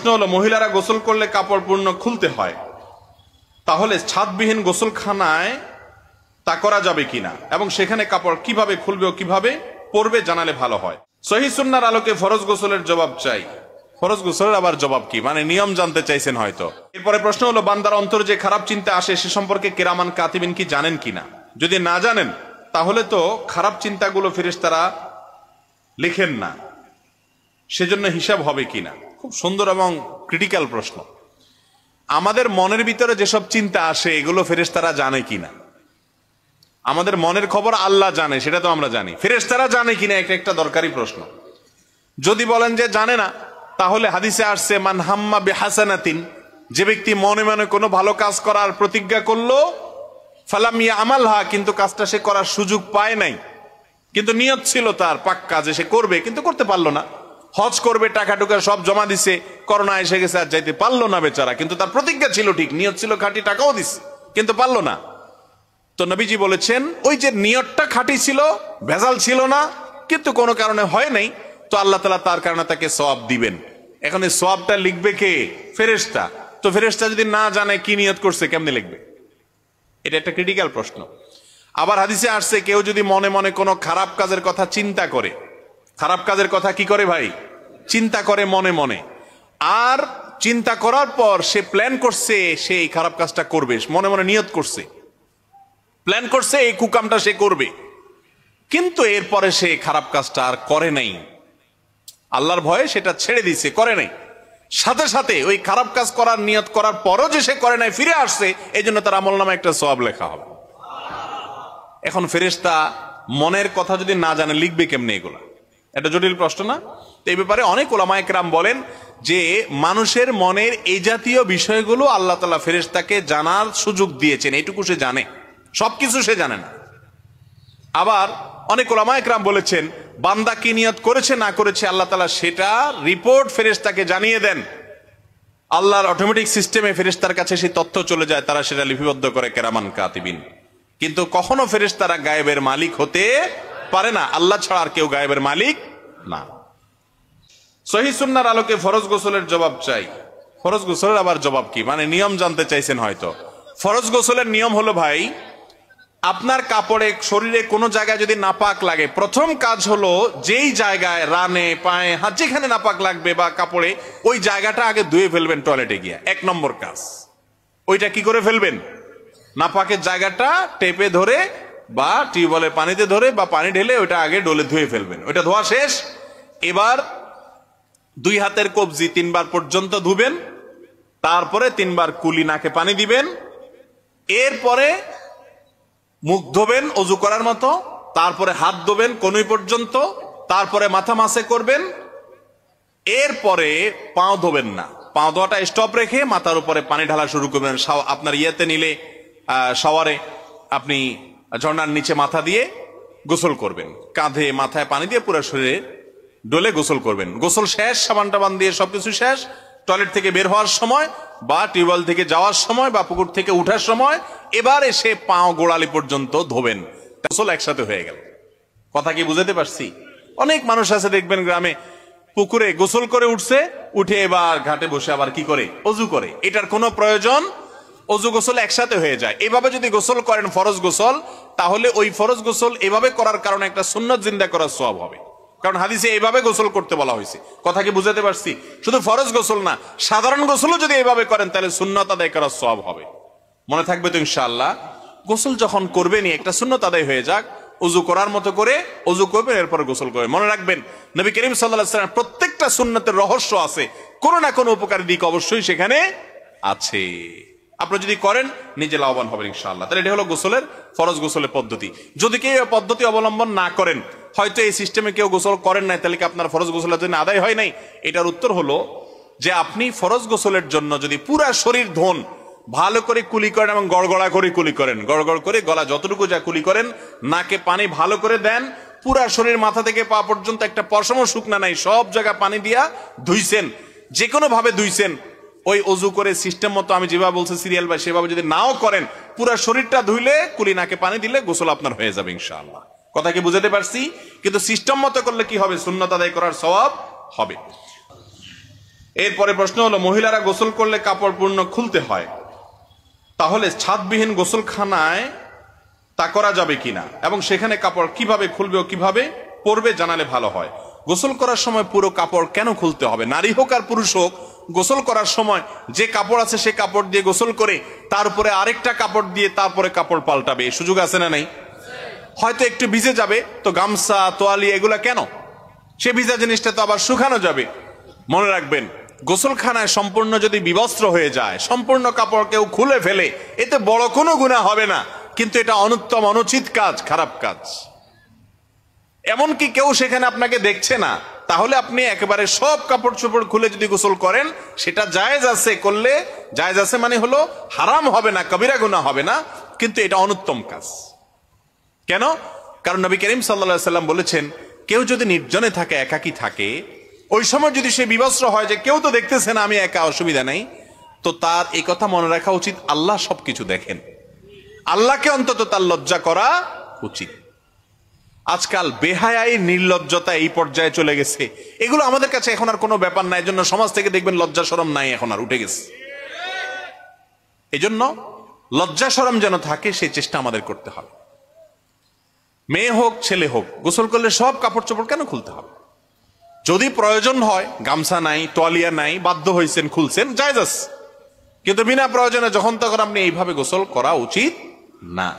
প্রশ্ন হলো, মহিলারা গোসল করলে কাপড় পূর্ণ খুলতে হয়, তাহলে ছাদবিহীন গোসলখানায় তা করা যাবে কিনা এবং সেখানে কাপড় কিভাবে খুলবে ও কিভাবে পরবে জানালে ভালো হয়। সহিহ সুন্নাহর আলোকে ফরজ গোসলের জবাব চাই। ফরজ গোসলের আবার জবাব কি, মানে নিয়ম জানতে চাইছেন হয়তো। এরপরে প্রশ্ন হলো, বান্দার অন্তরে যে খারাপ চিন্তা আসে সে সম্পর্কে কিরামান কাতিবিন কি জানেন কিনা। যদি না জানেন তাহলে তো খারাপ চিন্তাগুলো ফেরেশতারা লিখেন না, সেজন্য হিসাব হবে কিনা। খুব সুন্দর এবং ক্রিটিক্যাল প্রশ্ন। আমাদের মনের ভিতরে যেসব চিন্তা আসে এগুলো ফেরেশতারা জানে কিনা। আমাদের মনের খবর আল্লাহ জানে, সেটা তো আমরা জানি, ফেরেশতারা জানে কিনা এটা একটা দরকারি প্রশ্ন। যদি বলেন যে জানে না, তাহলে হাদিসে আসছে মান হাম্মা বিহাসানাতিন, যে ব্যক্তি মনে মনে কোনো ভালো কাজ করার প্রতিজ্ঞা করলো, ফালাম ইয়ামালহা, কিন্তু কাজটা সে করার সুযোগ পায় নাই, কিন্তু নিয়ত ছিল তার পাক্কা যে সে করবে, কিন্তু করতে পারলো না। হজ করবে, টাকা টুকা সব জমা দিছে, করোনা এসে গেছে, আর যাইতে পারলো না বেচারা, কিন্তু তার প্রতিজ্ঞা ছিল ঠিক, নিয়ত ছিল খাঁটি, টাকাও দিছে, কিন্তু পারলো না। তো নবীজি বলেছেন ওই যে নিয়তটা খাঁটি ছিল, ভেজাল ছিল না, কিন্তু কোনো কারণে হয় নাই, তো আল্লাহ তাআলা তার কারণে তাকে সওয়াব দিবেন। এখন এই সওয়াবটা লিখবে কে? ফেরেশতা। তো ফেরেশতা যদি না জানে কি নিয়ত করছে, কেমনে লিখবে? এটা একটা ক্রিটিক্যাল প্রশ্ন। আবার হাদিসে আসছে কেউ যদি মনে মনে কোনো খারাপ কাজের কথা চিন্তা করে, খারাপ কাজের কথা কি করে ভাই? চিন্তা করে মনে মনে, আর চিন্তা করার পর সে প্ল্যান করছে সে এই খারাপ কাজটা করবে, মনে মনে নিয়ত করছে, প্ল্যান করছে এই কুকামটা সে করবে, কিন্তু এরপরে সে খারাপ কাজটা আর করে নাই, আল্লাহর ভয়ে সেটা ছেড়ে দিছে, করে নাই, সাথে সাথে ওই খারাপ কাজ করার নিয়ত করার পরও যে সে করে নাই, ফিরে আসছে, এই জন্য তার আমলনামায় একটা সওয়াব লেখা হবে। এখন ফেরেশতা মনের কথা যদি না জানে লিখবে কেমনে এগুলা? এটা জটিল প্রশ্ন না? তো এই ব্যাপারে অনেক উলামায়ে কেরাম বলেন যে মানুষের মনের এই জাতীয় বিষয়গুলো আল্লাহ তাআলা ফেরেশতাকে জানার সুযোগ দিয়েছেন, এইটুকু সে জানে, সবকিছু সে জানে না। আবার অনেক উলামায়ে কেরাম বলেছেন বান্দা কি নিয়ত করেছে না করেছে আল্লাহ তাআলা সেটা রিপোর্ট ফেরেশতাকে জানিয়ে দেন। আল্লাহর অটোমেটিক সিস্টেমে ফেরেশতার কাছে সেই তথ্য চলে যায়, তারা সেটা লিপিবদ্ধ করে কিরামান কাতিবিন। কিন্তু কখনো ফেরেশতারা গায়েবের মালিক হতে পারে না, আল্লাহ ছাড়া আর কেউ গায়েবের মালিক না। সহিহ সুন্নাহর আলোকে ফরজ গোসলের জবাব চাই। ফরজ গোসলের আবার জবাব কি, মানে নিয়ম জানতে চাইছেন হয়তো। ফরজ গোসলের নিয়ম হলো ভাই, আপনার কাপড়ে শরীরে কোনো জায়গায় যদি নাপাক লাগে, প্রথম কাজ হলো যেই জায়গায় রানে পায়ে হাত যেখানে নাপাক লাগবে বা কাপড়ে, ওই জায়গাটা আগে ধুয়ে ফেলবেন টয়লেটে গিয়ে, 1 নম্বর কাজ। ওইটা কি করে ফেলবেন? নাপাকের জায়গাটা টেপে ধরে বা টিউবওয়েলের পানিতে ধরে বা পানি ঢেলে ওইটা আগে ডলে ধুয়ে ফেলবেন। ওইটা ধোয়া শেষ, এবার 2 হাতের কবজি 3 বার পর্যন্ত ধুবেন, তারপরে 3 বার কুলি নাকে পানি দিবেন, এরপরে মুখ ধোবেন অজু করার মতো, তারপরে হাত ধোবেন কনুই পর্যন্ত, তারপরে মাথা মাসে করবেন, এরপরে পাও ধোবেন না, পাও ধোয়াটা স্টপ রেখে মাথার উপরে পানি ঢালা শুরু করবেন। আপনার ইয়েতে নিলে শাওয়ারে আপনি ঝর্ণার নিচে মাথা দিয়ে গোসল করবেন, কাঁধে মাথায় পানি দিয়ে পুরো শরীরে ডলে গোসল করবেন। গোসল শেষ, সাবান টাবান দিয়ে সবকিছু শেষ, টয়লেট থেকে বের হওয়ার সময় বা টিউবওয়েল থেকে যাওয়ার সময় বা পুকুর থেকে উঠার সময় এবার এসে পাও গোড়ালি পর্যন্ত ধোবেন। গোসল একসাথে হয়ে গেল। কথা কি বুঝাতে পারছি? অনেক মানুষ আছে দেখবেন গ্রামে পুকুরে গোসল করে উঠছে, উঠে এবার ঘাটে বসে আবার কি করে? অজু করে। এটার কোনো প্রয়োজন? অজু গোসল একসাথে হয়ে যায়। এভাবে যদি গোসল করেন ফরজ গোসল, তাহলে ওই ফরজ গোসল এভাবে করার কারণে একটা সুন্নাত জিন্দা করার সওয়াব হবে, কারণ হাদিসে এইভাবে গোসল করতে বলা হয়েছে। কথা কি বুঝাতে পারছি? শুধু ফরজ গোসল না, সাধারণ গোসলও যদি এইভাবে করেন তাহলে সুন্নাত আদায় করার সওয়াব হবে। মনে থাকবে তো ইনশাআল্লাহ? গোসল যখন করবেনই একটা সুন্নাত আদায় হয়ে যাক, অজু করার মতো করে অজু করবেন, এরপর গোসল করবেন। মনে রাখবেন নবী করিম সাল্লাল্লাহু আলাইহি ওয়াসাল্লাম প্রত্যেকটা সুন্নাতের রহস্য আছে, কোনো না কোনো উপকারী দিক অবশ্যই সেখানে আছে। আপনি যদি করেন নিজে লাভবান হবেন ইনশাআল্লাহ। তাহলে এটা হলো গোসলের ফরজ গোসলের পদ্ধতি। যদি কেউ এই পদ্ধতি অবলম্বন না করেন, হয়তো এই সিস্টেমে কেউ গোসল করেন নাই, তাহলে কি আপনার ফরজ গোসলের জন্য আদায় হয় নাই? এটার উত্তর হলো যে আপনি ফরজ গোসলের জন্য যদি পুরা শরীর ধোন, ভালো করে কুলি করেন এবং গড়গড়া করে কুলি করেন, গড়গড় করে গলা যতটুকু যা কুলি করেন, নাকে পানি ভালো করে দেন, পুরা শরীর মাথা থেকে পা পর্যন্ত একটা পশমও শুকনা নাই, সব জায়গা পানি দিয়া ধুইছেন, যে কোনো ভাবে ধুইছেন, ওই অজু করে সিস্টেম মতো আমি যেভাবে বলছি সিরিয়াল বা সেভাবে যদি নাও করেন, পুরা শরীরটা ধুইলে কুলি নাকে পানি দিলে গোসল আপনার হয়ে যাবে ইনশাআল্লাহ। কথা কি বুঝাতে পারছি? কিন্তু সিস্টেম মতো করলে কি হবে? সুন্নাত আদায় করার সওয়াব হবে। এরপরে প্রশ্ন হলো, মহিলারা গোসল করলে কাপড় পূর্ণ খুলতে হয়, তাহলে ছাদবিহীন গোসলখানায় তা করা যাবে কিনা এবং সেখানে কাপড় কিভাবে খুলবে ও কিভাবে পরবে জানালে ভালো হয়। গোসল করার সময় পুরো কাপড় কেন খুলতে হবে? নারী হোক আর পুরুষ হোক, গোসল করার সময় যে কাপড় আছে সে কাপড় দিয়ে গোসল করে তার উপরে আরেকটা কাপড় দিয়ে তারপরে কাপড় পাল্টাবে, এই সুযোগ আছে না নেই? হয়তো একটু ভিজে যাবে, তো গামছা তোয়ালি এগুলা কেন? সে ভিজা জিনিসটা তো আবার শুকানো যাবে। মনে রাখবেন, গোসলখানায় সম্পূর্ণ যদি বিবস্ত্র হয়ে যায়, সম্পূর্ণ কাপড় কেউ খুলে ফেলে, এতে বড় কোনো গুনাহ হবে না, কিন্তু এটা অনুত্তম, অনুচিত কাজ, খারাপ কাজ। এমনকি কেউ সেখানে আপনাকে দেখছে না, তাহলে আপনি একেবারে সব কাপড় চোপড় খুলে যদি গোসল করেন, সেটা জায়েজ আছে, করলে জায়েজ আছে মানে হলো হারাম হবে না, কবিরা গুনাহ হবে না, কিন্তু এটা অনুত্তম কাজ। কেন? কারণ নবী করিম সাল্লাল্লাহু আলাইহি সাল্লাম বলেছেন, কেউ যদি নির্জনে থাকে, একাকী থাকে, ওই সময় যদি সে বিবস্ত্র হয় যে কেউ তো দেখতেছে না, আমি একা, অসুবিধা নাই, তো তার এই কথা মনে রাখা উচিত, আল্লাহ সবকিছু দেখেন, আল্লাহকে অন্তত তার লজ্জা করা উচিত। আজকাল বেহায়াই, নির্লজ্জতা এই পর্যায়ে চলে গেছে, এগুলো আমাদের কাছে এখন আর কোনো ব্যাপার নাই। এজন্য সমাজ থেকে দেখবেন লজ্জা শরম নাই, এখন আর উঠে গেছে। এজন্য লজ্জা শরম যেন থাকে, সেই চেষ্টা আমাদের করতে হবে। মেয়ে হোক ছেলে হোক, গোসল করলে সব কাপড় চোপড় কেন খুলতে হবে? যদি প্রয়োজন হয়, গামছা নাই, তোয়ালিয়া নাই, বাধ্য হয়েছেন, খুলছেন, জায়েজ আছে, কিন্তু বিনা প্রয়োজনে যখন তখন আপনি এইভাবে গোসল করা উচিত না।